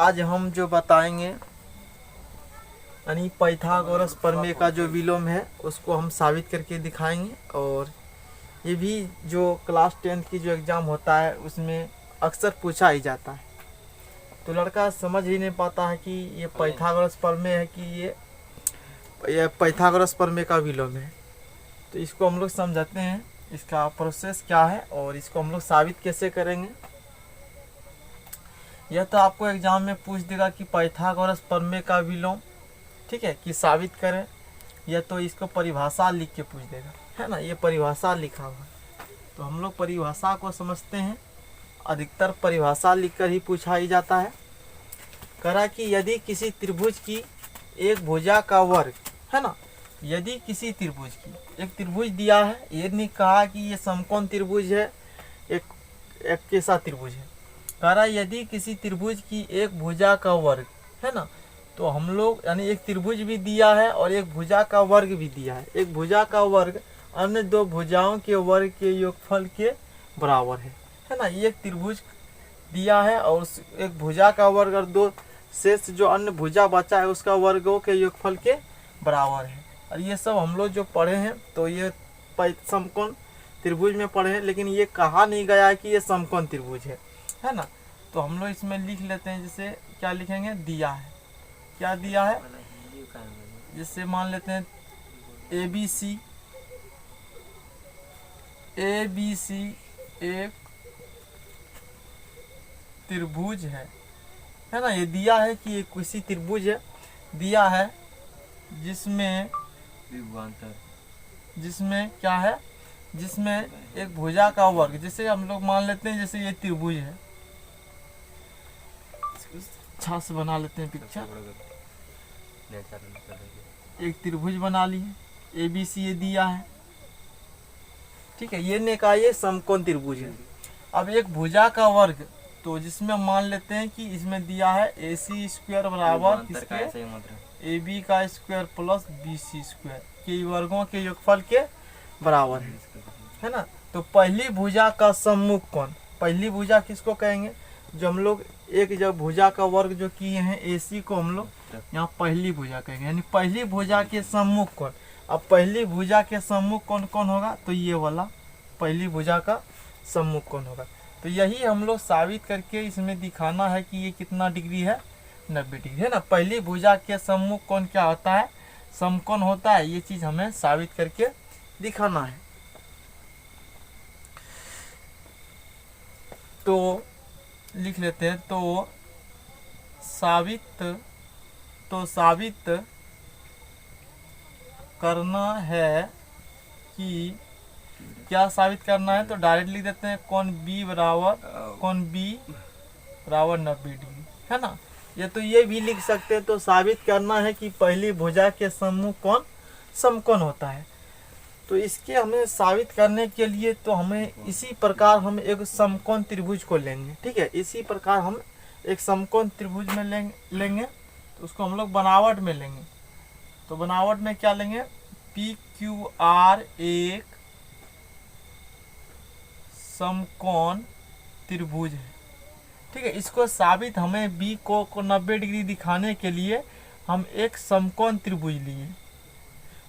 आज हम जो बताएंगे यानी पाइथागोरस प्रमेय का जो विलोम है उसको हम साबित करके दिखाएंगे। और ये भी जो क्लास 10 की जो एग्ज़ाम होता है उसमें अक्सर पूछा ही जाता है, तो लड़का समझ ही नहीं पाता है कि ये पाइथागोरस प्रमेय है कि ये पाइथागोरस प्रमेय का विलोम है। तो इसको हम लोग समझाते हैं, इसका प्रोसेस क्या है और इसको हम लोग साबित कैसे करेंगे। यह तो आपको एग्जाम में पूछ देगा कि पाइथागोरस प्रमेय का विलोम, ठीक है, कि साबित करें, या तो इसको परिभाषा लिख के पूछ देगा, है ना। ये परिभाषा लिखा हुआ है, तो हम लोग परिभाषा को समझते हैं। अधिकतर परिभाषा लिखकर ही पूछा ही जाता है। करा कि यदि किसी त्रिभुज की एक भुजा का वर्ग, है ना, यदि किसी त्रिभुज की एक त्रिभुज दिया है, ये नहीं कहा कि ये समकोण त्रिभुज है, एक कैसा त्रिभुज है। कह रहा यदि किसी त्रिभुज की एक भुजा का वर्ग, है ना, तो हम लोग यानी एक त्रिभुज भी दिया है और एक भुजा का वर्ग भी दिया है। एक भुजा का वर्ग अन्य दो भुजाओं के वर्ग के योगफल के बराबर है ना। एक त्रिभुज दिया है और उस एक भुजा का वर्ग और दो शेष जो अन्य भुजा बचा है उसका वर्गों के योगफल के बराबर है। और ये सब हम लोग जो पढ़े हैं तो ये समकोण त्रिभुज में पढ़े हैं, लेकिन ये कहा नहीं गया है कि ये समकोण त्रिभुज है ना। तो हम लोग इसमें लिख लेते हैं, जैसे क्या लिखेंगे, दिया है, क्या दिया है, जैसे मान लेते हैं ABC एक त्रिभुज है ना। ये दिया है कि ये किसी त्रिभुज है, दिया है जिसमें क्या है, जिसमें एक भुजा का वर्ग, जैसे हम लोग मान लेते हैं जैसे ये त्रिभुज है, अच्छा से बना लेते हैं पिक्चर। एक त्रिभुज बना लिए, ABC ये दिया है, ठीक है, ये ने कहा ये समकोण त्रिभुज है। अब एक भुजा का वर्ग, तो जिसमें मान लेते हैं कि इसमें दिया है AC स्क्वायर बराबर किसके, AB का स्क्वायर प्लस BC स्क्वायर के वर्गों के योगफल के बराबर है ना। तो पहली भुजा का सम्मुख कोण, पहली भुजा किसको कहेंगे, जो हम लोग एक जब भुजा का वर्ग जो किए हैं AC को हम लोग यहाँ पहली भुजा कहेंगे, यानी पहली भुजा के सम्मुख कोण। अब पहली भुजा के सम्मुख कोण कौन होगा, तो ये वाला पहली भुजा का सम्मुख कोण होगा। तो यही हम लोग साबित करके इसमें दिखाना है कि ये कितना डिग्री है, 90 डिग्री है ना। पहली भुजा के सम्मुख कोण क्या होता है, समकोण होता है। ये चीज हमें साबित करके दिखाना है। तो लिख लेते हैं, तो साबित करना है कि क्या साबित करना है, तो डायरेक्ट लिख देते हैं कोण B बराबर 90 डिग्री, है ना। ये तो ये भी लिख सकते हैं, तो साबित करना है कि पहली भुजा के सम्मुख कोण समकोण होता है। तो इसके हमें साबित करने के लिए तो हमें इसी प्रकार हम एक समकोण त्रिभुज को लेंगे, ठीक है। इसी प्रकार हम एक समकोण त्रिभुज में लेंगे, तो उसको हम लोग बनावट में लेंगे। तो बनावट में क्या लेंगे, PQR एक समकोण त्रिभुज है, ठीक है। इसको साबित हमें B को 90 डिग्री दिखाने के लिए हम एक समकोण त्रिभुज लिए,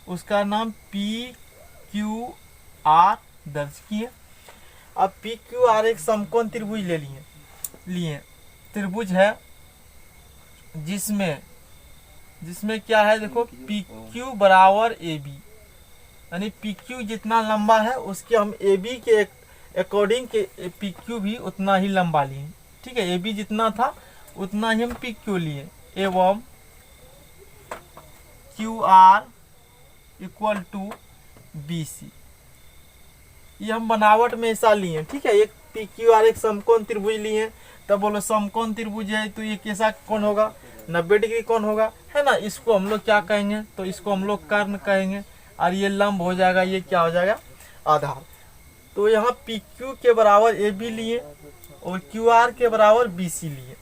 उसका नाम PQR दर्ज किए। अब PQR एक समकोण त्रिभुज ले लिए त्रिभुज है जिसमें क्या है, देखो PQ बराबर AB, यानी PQ जितना लंबा है उसके हम AB के अकॉर्डिंग के PQ भी उतना ही लंबा लिए, ठीक है। AB जितना था उतना ही हम PQ लिए, एवं QR इक्वल टू BC, ये हम बनावट में ऐसा लिए, ठीक है। एक PQR एक समकोण त्रिभुज लिए, तब बोलो समकोण त्रिभुज है तो ये कैसा कोण होगा, 90 डिग्री कोण होगा, है ना। इसको हम लोग क्या कहेंगे, तो इसको हम लोग कर्ण कहेंगे, और ये लंब हो जाएगा, ये क्या हो जाएगा, आधार। तो यहाँ PQ के बराबर AB लिए और QR के बराबर BC लिए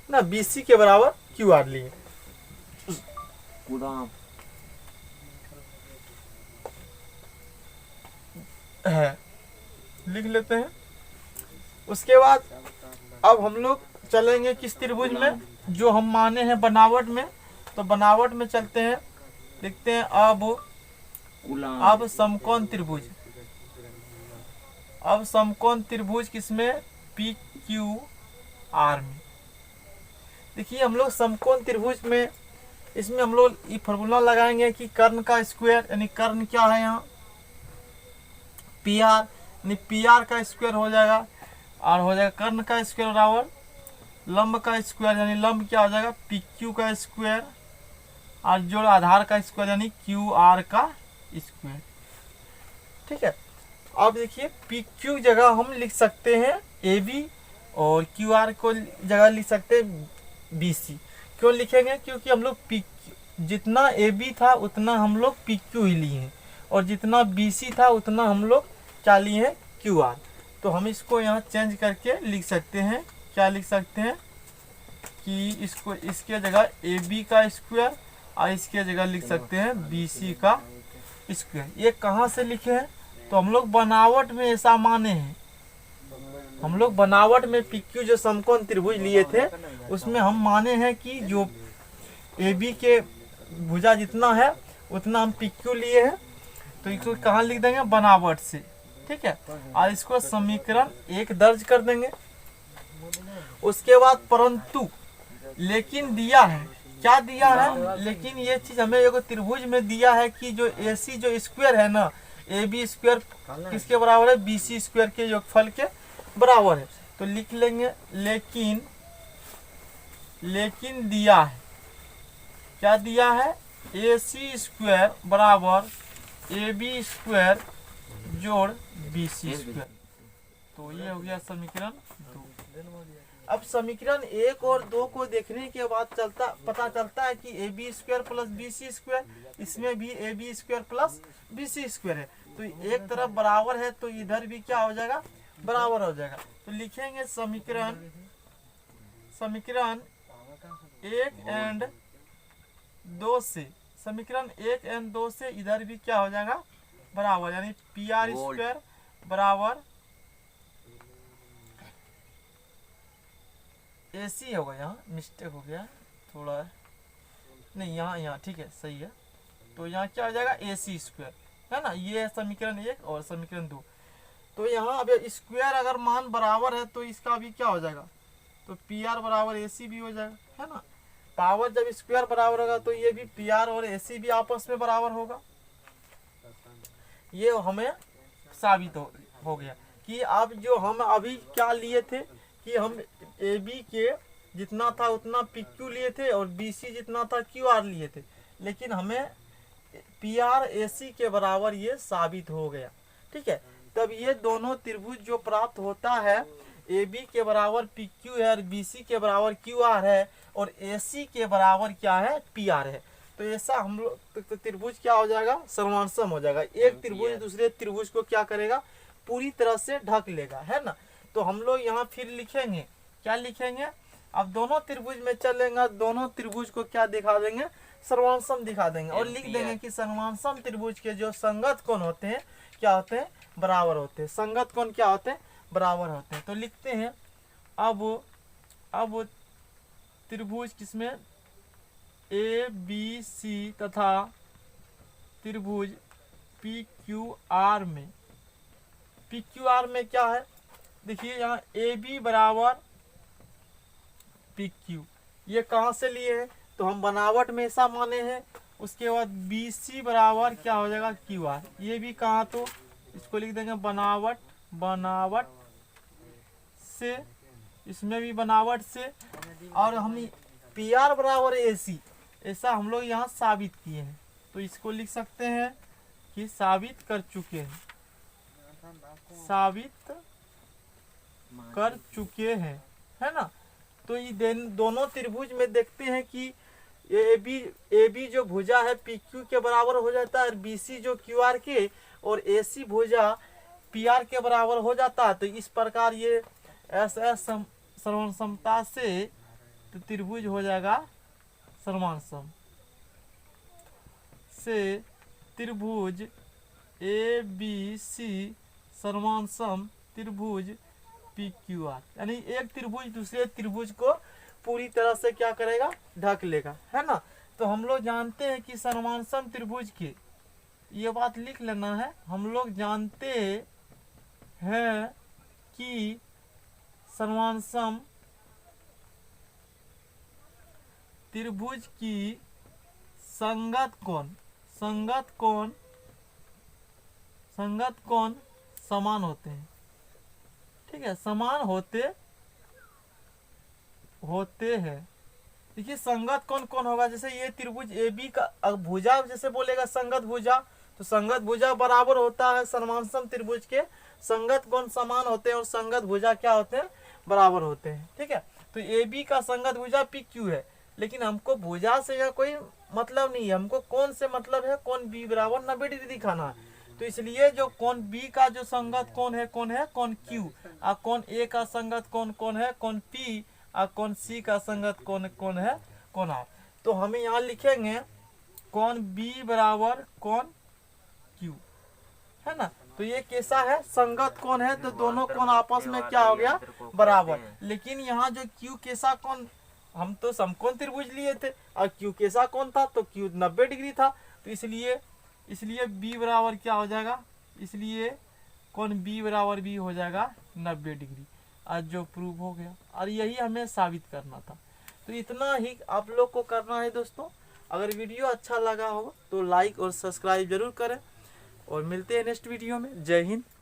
ना, BC के बराबर QR लिए है, लिख लेते हैं। उसके बाद अब हम लोग चलेंगे किस त्रिभुज में, जो हम माने हैं बनावट में। तो बनावट में चलते हैं, देखते हैं अब समकोण त्रिभुज। अब समकोण त्रिभुज किसमें, पी क्यू आर में। देखिए हम लोग समकोण त्रिभुज में, इसमें हम लोग ये फॉर्मूला लगाएंगे कि कर्ण का स्क्वायर, यानी कर्ण क्या है यहाँ पी आर, यानी पी आर का स्क्वायर हो जाएगा, और हो जाएगा कर्ण का स्क्वायर बराबर लंब का स्क्वायर, यानी लंब क्या हो जाएगा पी क्यू का स्क्वायर, और जोड़ आधार का स्क्वायर यानी क्यू आर का स्क्वायर। ठीक है, अब देखिए पी क्यू जगह हम लिख सकते हैं ए बी, और क्यू आर को जगह लिख सकते हैं बी सी। क्यों लिखेंगे, क्योंकि हम लोग पी जितना ए बी था उतना हम लोग पी क्यू ही लिए हैं, और जितना बी सी था उतना हम लोग क्या लिए हैं क्यू आर। तो हम इसको यहाँ चेंज करके लिख सकते हैं, क्या लिख सकते हैं कि इसको इसके जगह ए बी का स्क्वायर, और इसके जगह लिख सकते हैं बी सी का स्क्वायर। ये कहाँ से लिखे हैं, तो हम लोग बनावट में ऐसा माने हैं। हम लोग बनावट में पी क्यू जो समकोण त्रिभुज लिए थे उसमें हम माने हैं कि जो ए बी के भुजा जितना है उतना हम पी क्यू लिए हैं। तो इसको कहाँ लिख देंगे, बनावट से। ठीक है, और इसको समीकरण 1 दर्ज कर देंगे। उसके बाद परंतु लेकिन दिया है, क्या दिया है, लेकिन ये चीज हमें एगो त्रिभुज में दिया है कि जो ए सी जो स्क्वायर है ना, ए बी स्क्वायर किसके बराबर है, बी सी स्क्वायर के योगफल के बराबर है। तो लिख लेंगे लेकिन दिया है, क्या दिया है, ए सी स्क्वायर बराबर ए बी स्क्वायर जोड़ बी सी स्क्वायर। तो ये हो गया समीकरण 2। अब समीकरण 1 और 2 को देखने के बाद पता चलता है कि A B square plus B C square, इसमें भी A B square plus B C square है। तो एक तरफ बराबर है तो इधर भी क्या हो जाएगा, बराबर हो जाएगा। तो लिखेंगे समीकरण 1 एंड 2 से, समीकरण 1 एंड 2 से इधर भी क्या हो जाएगा, बराबर, यानी पी आर स्क्वायर बराबर ए सी होगा। यहाँ मिस्टेक हो गया थोड़ा, नहीं यहाँ ठीक है, सही है। तो यहाँ क्या हो जाएगा, ए सी स्क्वायर, है ना। ये है समीकरण 1 और समीकरण 2। तो यहाँ अब स्क्वायर अगर मान बराबर है तो इसका भी क्या हो जाएगा, तो पी आर बराबर ए सी भी हो जाएगा, है ना। पावर जब स्क्वायर बराबर होगा तो ये भी पी आर और ए सी भी आपस में बराबर होगा। ये हमें साबित हो गया कि अब जो हम अभी क्या लिए थे कि हम ए बी के जितना था उतना पी क्यू लिए थे और बी सी जितना था क्यू आर लिए थे, लेकिन हमें पी आर ए सी के बराबर ये साबित हो गया। ठीक है, तब ये दोनों त्रिभुज जो प्राप्त होता है, ए बी के बराबर पी क्यू है और बी सी के बराबर क्यू आर है और ए सी के बराबर क्या है, पी आर है। तो ऐसा हम लोग तो त्रिभुज क्या हो जाएगा, सर्वांसम हो जाएगा। एक त्रिभुज दूसरे त्रिभुज को क्या करेगा, पूरी तरह से ढक लेगा, है ना। तो हम लोग यहाँ फिर लिखेंगे, क्या लिखेंगे, अब दोनों त्रिभुज में चलेंगे, दोनों त्रिभुज को क्या दिखा देंगे, सर्वांसम दिखा देंगे, और लिख देंगे कि सर्वांसम त्रिभुज के जो संगत कोण होते हैं क्या होते हैं, बराबर होते हैं। संगत कोण क्या होते हैं, बराबर होते हैं। तो लिखते हैं अब त्रिभुज किसमें, ए बी सी तथा त्रिभुज पी क्यू आर में। पी क्यू आर में क्या है, देखिए यहाँ ए बी बराबर पी क्यू, ये कहाँ से लिए हैं, तो हम बनावट में ऐसा माने हैं। उसके बाद बी सी बराबर क्या हो जाएगा, क्यू आर, ये भी कहाँ, तो इसको लिख देंगे बनावट से, इसमें भी बनावट से। और हम पी आर बराबर ए सी, ऐसा हम लोग यहाँ साबित किए हैं। तो इसको लिख सकते हैं कि साबित कर चुके हैं, है ना। तो ये दोनों त्रिभुज में देखते हैं कि ए बी जो भुजा है पी क्यू के बराबर हो जाता है, और बी सी जो क्यू आर के, और ए सी भुजा पी आर के बराबर हो जाता है। तो इस प्रकार ये सर्वांसमता से तो त्रिभुज हो जाएगा सर्वांसम से त्रिभुज ए बी सी सर्वांसम त्रिभुज पी क्यू आर, यानी एक त्रिभुज दूसरे त्रिभुज को पूरी तरह से क्या करेगा, ढक लेगा, है ना। तो हम लोग जानते हैं कि सर्वांसम त्रिभुज के, ये बात लिख लेना है, हम लोग जानते हैं कि सर्वांसम त्रिभुज की संगत कोण समान होते हैं, ठीक है, समान होते हैं। देखिए संगत कोण कौन होगा, जैसे ये त्रिभुज ए बी का भुजा जैसे बोलेगा संगत भुजा, तो संगत भुजा बराबर होता है सर्वांसम त्रिभुज के संगत कोण समान होते हैं और संगत भुजा क्या होते हैं, बराबर होते हैं, ठीक है। तो ए बी का संगत भुजा पी क्यू है, लेकिन हमको भुजा से या कोई मतलब नहीं है, हमको कौन से मतलब है, कोण बी बराबर 90 डिग्री दिखाना है। तो इसलिए जो कोण बी का जो संगत कोण है कोण क्यू, और कोण ए का संगत कोण है कोण पी, और कोण सी का संगत कोण है कोण आर। तो हमें यहाँ लिखेंगे कोण बी बराबर कोण क्यू, है ना। तो ये कैसा है, संगत कोण है, तो दोनों कोण आपस में क्या हो गया, बराबर। लेकिन यहाँ जो क्यू कैसा कोण, हम तो समकोण त्रिभुज लिए थे और क्यू कैसा कोण था, तो क्यू 90 डिग्री था, तो इसलिए बी बराबर क्या हो जाएगा, इसलिए कोण बी बराबर भी हो जाएगा 90 डिग्री, आज जो प्रूव हो गया। और यही हमें साबित करना था। तो इतना ही आप लोग को करना है दोस्तों। अगर वीडियो अच्छा लगा हो तो लाइक और सब्सक्राइब जरूर करें, और मिलते हैं नेक्स्ट वीडियो में। जय हिंद।